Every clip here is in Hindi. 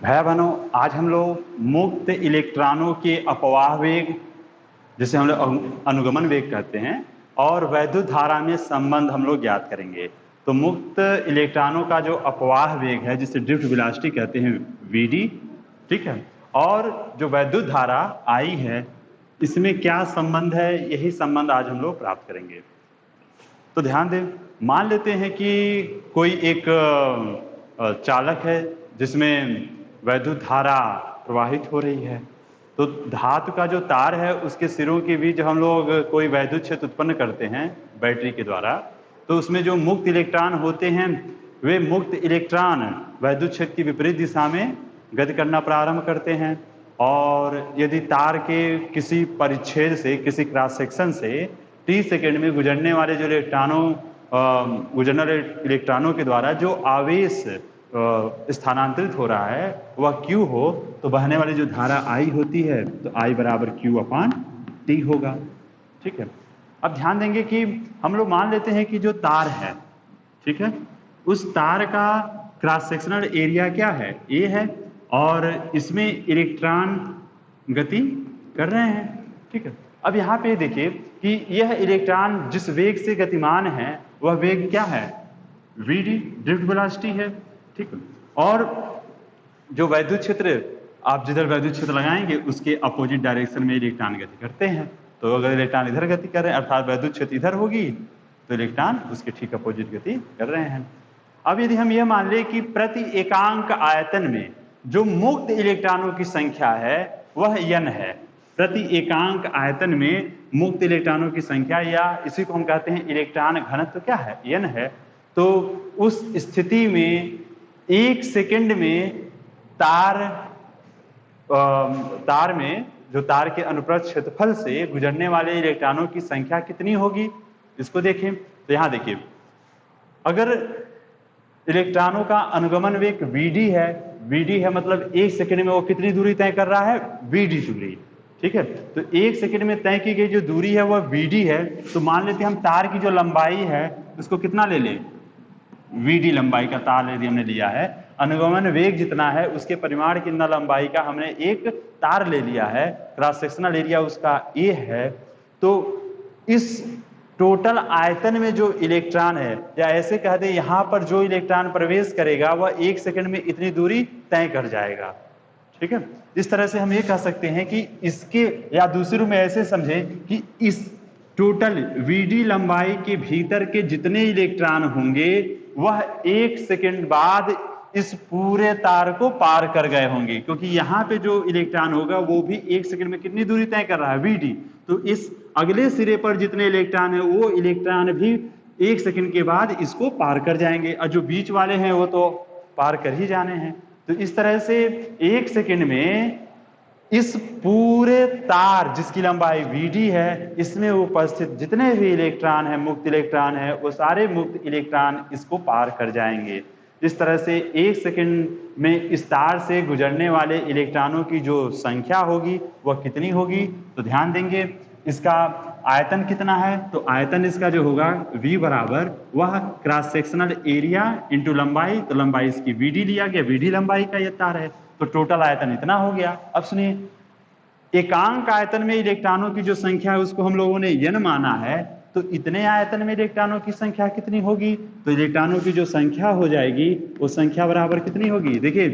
भाई बहनों, आज हम लोग मुक्त इलेक्ट्रॉनों के अपवाह वेग, जिसे हम लोग अनुगमन वेग कहते हैं, और वैद्युत धारा में संबंध हम लोग ज्ञात करेंगे। तो मुक्त इलेक्ट्रॉनों का जो अपवाह वेग है, जिसे ड्रिफ्ट वेलोसिटी कहते हैं, वीडी, ठीक है, और जो वैद्युत धारा आई है, इसमें क्या संबंध है, यही संबंध आज हम लोग प्राप्त करेंगे। तो ध्यान दें, मान लेते हैं कि कोई एक चालक है जिसमें वैद्युत धारा प्रवाहित हो रही है। तो धातु का जो तार है, उसके सिरों के बीच हम लोग कोई वैद्युत क्षेत्र उत्पन्न करते हैं बैटरी के द्वारा। तो उसमें जो मुक्त इलेक्ट्रॉन होते हैं, वे मुक्त इलेक्ट्रॉन वैद्युत क्षेत्र की विपरीत दिशा में गति करना प्रारंभ करते हैं। और यदि तार के किसी परिच्छेद से, किसी क्रॉस सेक्शन से टी सेकेंड में गुजरने वाले जो इलेक्ट्रॉनों के द्वारा जो आवेश स्थानांतरित हो रहा है वह Q हो, तो बहने वाली जो धारा I होती है, तो I बराबर Q/T होगा। ठीक है, अब ध्यान देंगे कि हम लोग मान लेते हैं कि जो तार है, ठीक है, उस तार का क्रॉस सेक्शनल एरिया क्या है, A है, और इसमें इलेक्ट्रॉन गति कर रहे हैं। ठीक है, अब यहाँ पे देखिए कि यह इलेक्ट्रॉन जिस वेग से गतिमान है, वह वेग क्या है, Vd, ड्रिफ्ट वेलोसिटी है। ठीक है, और जो वैद्युत क्षेत्र, आप जिधर वैद्युत क्षेत्र लगाएंगे उसके अपोजिट डायरेक्शन में इलेक्ट्रॉन गति करते हैं। तो अगर इलेक्ट्रॉन इधर गति कर रहे हैं, अर्थात वैद्युत क्षेत्र इधर होगी, तो इलेक्ट्रॉन उसके ठीक अपोजिट गति कर रहे हैं। अब यदि हम यह मान लें कि प्रति एकांक आयतन में जो मुक्त इलेक्ट्रॉनों की संख्या है वह n है, प्रति एकांक आयतन में मुक्त इलेक्ट्रॉनों की संख्या, या इसी को हम कहते हैं इलेक्ट्रॉन घनत्व, क्या है, n है। तो उस स्थिति में 1 सेकंड में तार में जो तार के अनुप्रस्थ क्षेत्रफल से गुजरने वाले इलेक्ट्रॉनों की संख्या कितनी होगी, इसको देखें। तो यहां देखिए, अगर इलेक्ट्रॉनों का अनुगमन वेग Vd है, Vd है मतलब 1 सेकंड में वो कितनी दूरी तय कर रहा है, Vd दूरी। ठीक है, तो 1 सेकंड में तय की गई जो दूरी है वह Vd है। तो मान लेते हैं हम तार की जो लंबाई है उसको कितना ले लें, Vd लंबाई का तार यदि हमने लिया है, अनुगमन वेग जितना है उसके परिमाण कितना लंबाई का हमने एक तार ले लिया है, क्रॉस सेक्शनल एरिया उसका A है। तो इस टोटल आयतन में जो इलेक्ट्रॉन है, या ऐसे कह दें यहाँ पर जो इलेक्ट्रॉन प्रवेश करेगा वह 1 सेकंड में इतनी दूरी तय कर जाएगा। ठीक है, इस तरह से हम ये कह सकते हैं कि इसके, या दूसरे रूप में ऐसे समझें कि इस टोटल Vd लंबाई के भीतर के जितने इलेक्ट्रॉन होंगे वह 1 सेकंड बाद इस पूरे तार को पार कर गए होंगे, क्योंकि यहाँ पे जो इलेक्ट्रॉन होगा वो भी 1 सेकंड में कितनी दूरी तय कर रहा है, Vd। तो इस अगले सिरे पर जितने इलेक्ट्रॉन है वो इलेक्ट्रॉन भी 1 सेकंड के बाद इसको पार कर जाएंगे, और जो बीच वाले हैं वो तो पार कर ही जाने हैं। तो इस तरह से 1 सेकंड में इस पूरे तार जिसकी लंबाई Vd है, इसमें उपस्थित जितने भी इलेक्ट्रॉन है, मुक्त इलेक्ट्रॉन है, वो सारे मुक्त इलेक्ट्रॉन इसको पार कर जाएंगे। इस तरह से 1 सेकंड में इस तार से गुजरने वाले इलेक्ट्रॉनों की जो संख्या होगी वह कितनी होगी। तो ध्यान देंगे, इसका आयतन कितना है, तो आयतन इसका जो होगा V बराबर वह क्रॉस सेक्शनल एरिया इंटू लंबाई। तो लंबाई इसकी Vd लिया गया, Vd लंबाई का यह तार है, तो टोटल आयतन इतना हो गया। अब सुनिए, एकांक आयतन में इलेक्ट्रॉनों की जो संख्या है उसको हम लोगों ने n माना है, तो इतने आयतन में इलेक्ट्रॉनों की संख्या कितनी होगी, तो इलेक्ट्रॉनों की जो संख्या हो जाएगी वो संख्या बराबर कितनी होगी, देखिए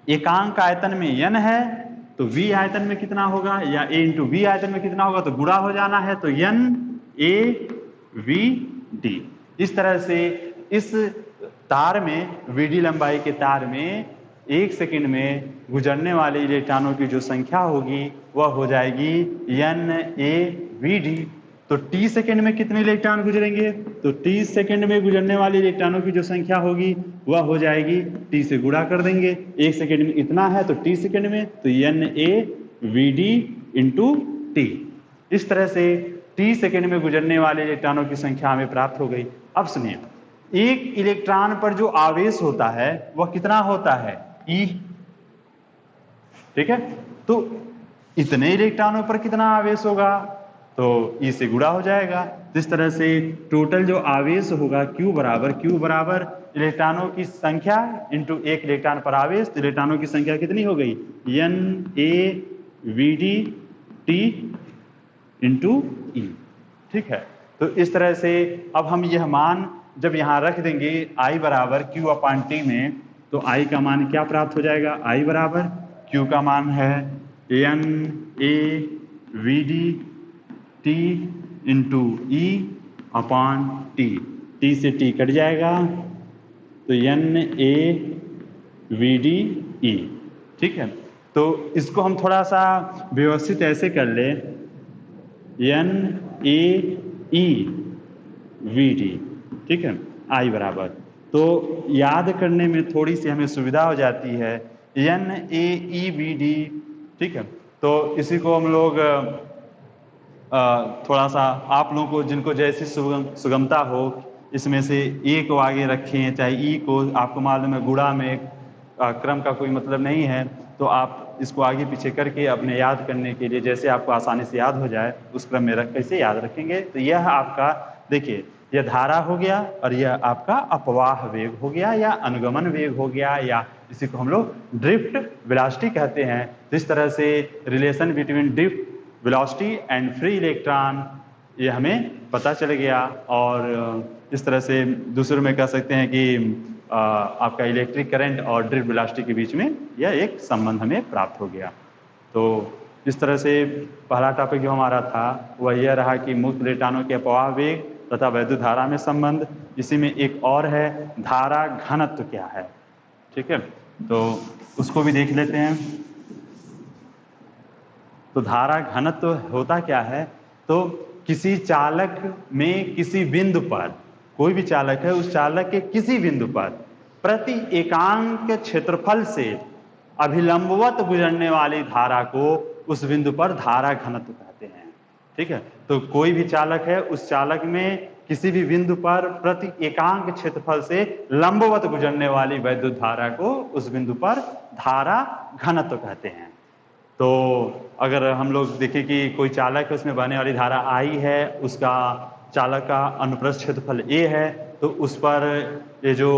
एकांक आयतन में n है तो V आयतन में कितना होगा, या A इंटू V आयतन में कितना होगा, तो गुणा हो जाना है, तो n A V D। इस तरह से इस तार में, Vd लंबाई के तार में 1 सेकंड में गुजरने वाले इलेक्ट्रॉनों की जो संख्या होगी वह हो जाएगी NaVd। तो t सेकंड में कितने इलेक्ट्रॉन गुजरेंगे, तो t सेकंड में गुजरने वाले इलेक्ट्रॉनों की जो संख्या होगी वह हो जाएगी, t से गुणा कर देंगे, 1 सेकंड में इतना है तो t सेकंड में, तो NaVd इंटू t। इस तरह से t सेकंड में गुजरने वाले इलेक्ट्रॉनों की संख्या हमें प्राप्त हो गई। अब सुनिए, एक इलेक्ट्रॉन पर जो आवेश होता है वह कितना होता है, E। ठीक है, तो इतने इलेक्ट्रॉनों पर कितना आवेश होगा, तो E से गुणा हो जाएगा। तो इस तरह से टोटल जो आवेश होगा Q बराबर इलेक्ट्रॉनों की संख्या इंटू 1 इलेक्ट्रॉन पर आवेश। तो इलेक्ट्रॉनों की संख्या कितनी हो गई? NaVdT into E। ठीक है, तो इस तरह से अब हम यह मान जब यहाँ रख देंगे I बराबर Q/T में, तो I का मान क्या प्राप्त हो जाएगा? I बराबर Q का मान है NaVdT इंटू E/T। T से T कट जाएगा तो NaVdE। ठीक है, तो इसको हम थोड़ा सा व्यवस्थित ऐसे कर ले, NaEVd। ठीक है, I बराबर, तो याद करने में थोड़ी सी हमें सुविधा हो जाती है NaEVd। ठीक है, तो इसी को हम लोग थोड़ा सा आप लोगों को जिनको जैसी सुगमता हो इसमें से ए को आगे रखें, चाहे ई को, आपको मालूम है गुणा में क्रम का कोई मतलब नहीं है, तो आप इसको आगे पीछे करके अपने याद करने के लिए जैसे आपको आसानी से याद हो जाए उस क्रम में रख कैसे याद रखेंगे। तो यह आपका देखिए, यह धारा हो गया और यह आपका अपवाह वेग हो गया या अनुगमन वेग हो गया, या इसी को हम लोग ड्रिफ्ट वेलोसिटी कहते हैं। तो इस तरह से relation between drift velocity and free electron ये हमें पता चल गया, और इस तरह से दूसरों में कह सकते हैं कि आपका इलेक्ट्रिक करंट और ड्रिफ्ट वेलोसिटी के बीच में यह एक संबंध हमें प्राप्त हो गया। तो इस तरह से पहला टॉपिक जो हमारा था वह यह रहा कि मुक्त इलेक्ट्रॉनों के अपवाह वेग तथा वैद्युत धारा में संबंध। इसी में एक और है, धारा घनत्व क्या है। ठीक है, तो उसको भी देख लेते हैं। तो धारा घनत्व होता क्या है? तो किसी चालक में किसी बिंदु पर, कोई भी चालक है, उस चालक के किसी बिंदु पर प्रति एकांक क्षेत्रफल से अभिलंबवत गुजरने वाली धारा को उस बिंदु पर धारा घनत्व कहते हैं। ठीक है, तो कोई भी चालक है, उस चालक में किसी भी बिंदु पर प्रति एकांक क्षेत्रफल से लंबवत गुजरने वाली वैद्युत धारा को उस बिंदु पर धारा घनत्व कहते हैं। तो अगर हम लोग देखें कि कोई चालक है, उसमें बहने वाली धारा I है, उसका चालक का अनुप्रस्थ क्षेत्रफल A है, तो उस पर ये जो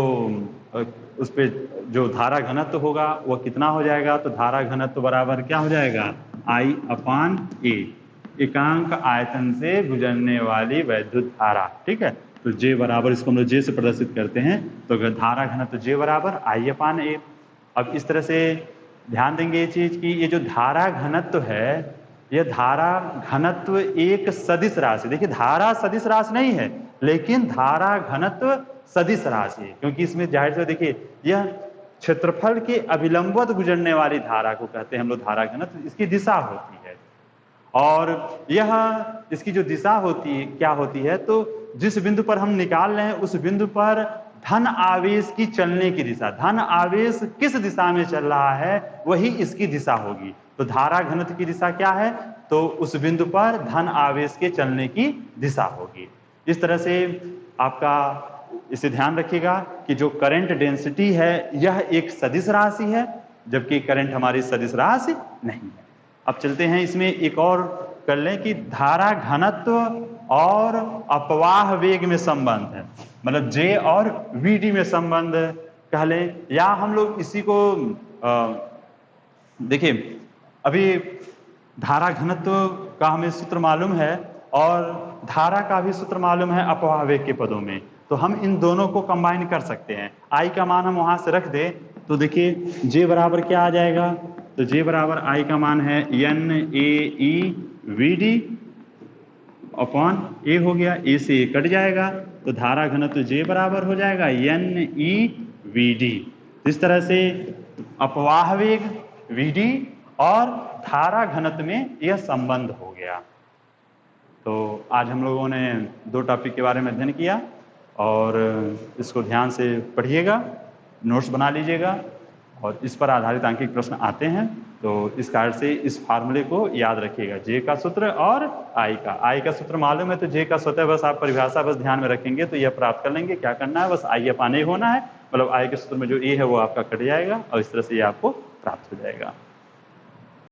उस पर जो धारा घनत्व होगा वह कितना हो जाएगा? तो धारा घनत्व बराबर क्या हो जाएगा? I/A, एकांक आयतन से गुजरने वाली वैद्युत धारा। ठीक है, तो J बराबर, इसको हम लोग J से प्रदर्शित करते हैं, तो अगर धारा घनत्व J बराबर I/A। अब इस तरह से ध्यान देंगे ये चीज कि ये जो धारा घनत्व है, यह धारा घनत्व एक सदिश राशि, देखिए धारा सदिश राशि नहीं है लेकिन धारा घनत्व सदिश राशि है, क्योंकि इसमें जाहिर से देखिए यह क्षेत्रफल के अभिलंबवत गुजरने वाली धारा को कहते हैं हम लोग धारा घनत्व। इसकी दिशा होती है, और यह इसकी जो दिशा होती है क्या होती है? तो जिस बिंदु पर हम निकाल रहे हैं उस बिंदु पर धन आवेश की चलने की दिशा, धन आवेश किस दिशा में चल रहा है वही इसकी दिशा होगी। तो धारा घनत्व की दिशा क्या है? तो उस बिंदु पर धन आवेश के चलने की दिशा होगी। इस तरह से आपका इसे ध्यान रखिएगा कि जो करंट डेंसिटी है यह एक सदिश राशि है, जबकि करंट हमारी सदिश राशि नहीं है। अब चलते हैं इसमें एक और कर लें कि धारा घनत्व और अपवाह वेग में संबंध है, मतलब J और Vd में संबंध कह लें, या हम लोग इसी को देखिए, अभी धारा घनत्व का हमें सूत्र मालूम है और धारा का भी सूत्र मालूम है अपवाह वेग के पदों में, तो हम इन दोनों को कंबाइन कर सकते हैं। I का मान हम वहां से रख दें तो देखिए J बराबर क्या आ जाएगा? तो J बराबर I का मान है NaEVd अपॉन A हो गया, A से A कट जाएगा, तो धारा घनत्व J बराबर हो जाएगा NeVd। इस तरह से अपवाह वेग Vd और धारा घनत्व में यह संबंध हो गया। तो आज हम लोगों ने दो टॉपिक के बारे में अध्ययन किया, और इसको ध्यान से पढ़िएगा, नोट्स बना लीजिएगा, और इस पर आधारित आंकिक प्रश्न आते हैं। तो इस कारण से इस फार्मूले को याद रखिएगा, J का सूत्र और I का सूत्र मालूम है, तो J का स्वतः बस आप परिभाषा बस ध्यान में रखेंगे तो यह प्राप्त कर लेंगे। क्या करना है? बस I/A होना है, मतलब I के सूत्र में जो A है वो आपका कट जाएगा और इस तरह से ये आपको प्राप्त हो जाएगा।